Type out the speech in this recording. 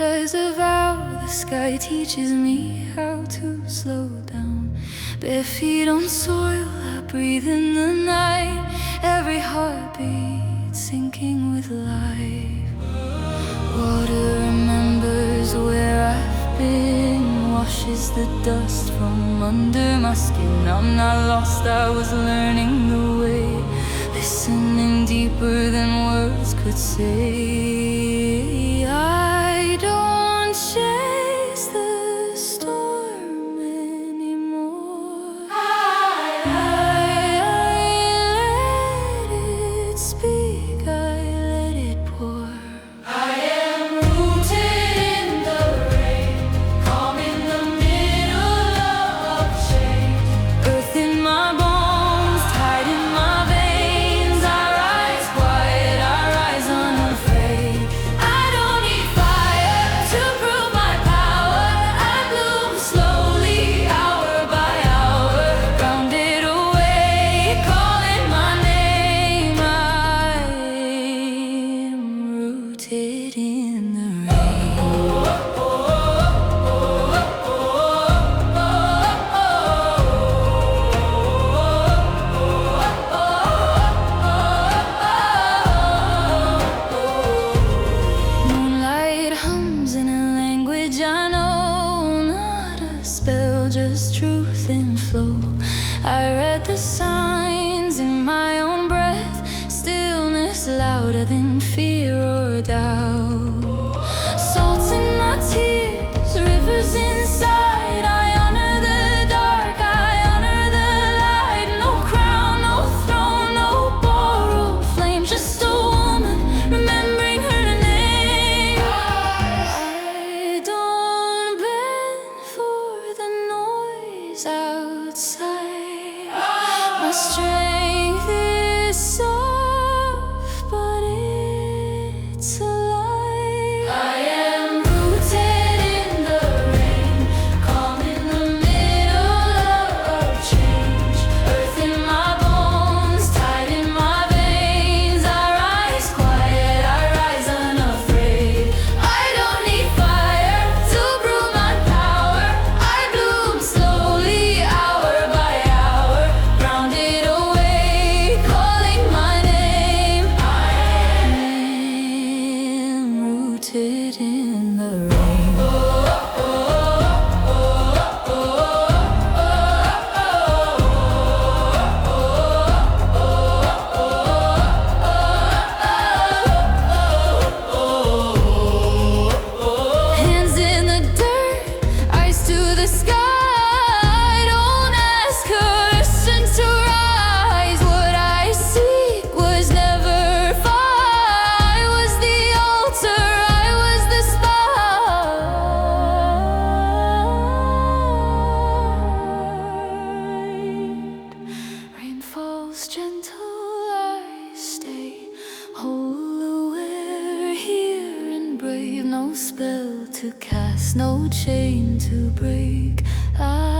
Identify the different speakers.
Speaker 1: There's a vow the sky teaches me how to slow down. Bare feet on soil, I breathe in the night. Every heartbeat sinking with life. Water remembers where I've been, washes the dust from under my skin. I'm not lost, I was learning the way, listening deeper than words could say. I don't chase the storm anymore. I let it speak, I let it pour. I am rooted in the rain, calm in the middle of change. Earth in my bones, tide in my veins. I rise quiet, I rise unafraid. I don't need fire to prove my power. I bloom slowly, hour by hour, grounded away, calling my name. I am rooted in the rain. Moonlight hums in a language I know, not a spell, just truth in flow. I read the signs in my own breath, stillness louder than fear or doubt. Salt in my tears, rivers inside. I honor the dark, I honor the light. No crown, no throne, no borrowed flame, just a woman remembering her name. I don't bend for the noise outside. My strength is soft, but it's alive. I am rooted in the rain, calm in the middle of change. Earth in my bones, tide in my veins. I rise quiet, I rise unafraid. I don't need fire to prove my power. I bloom slowly, hour by hour, grounded away, calling my name. I am rooted in the rain. Hands in the dirt, eyes to the sky. Don't ask questions to rise. What I seek was never far. I was the altar, I was the spotlight. Rain falls gentle, I stay whole, aware, here and brave. No spell to cast, no chain to break. I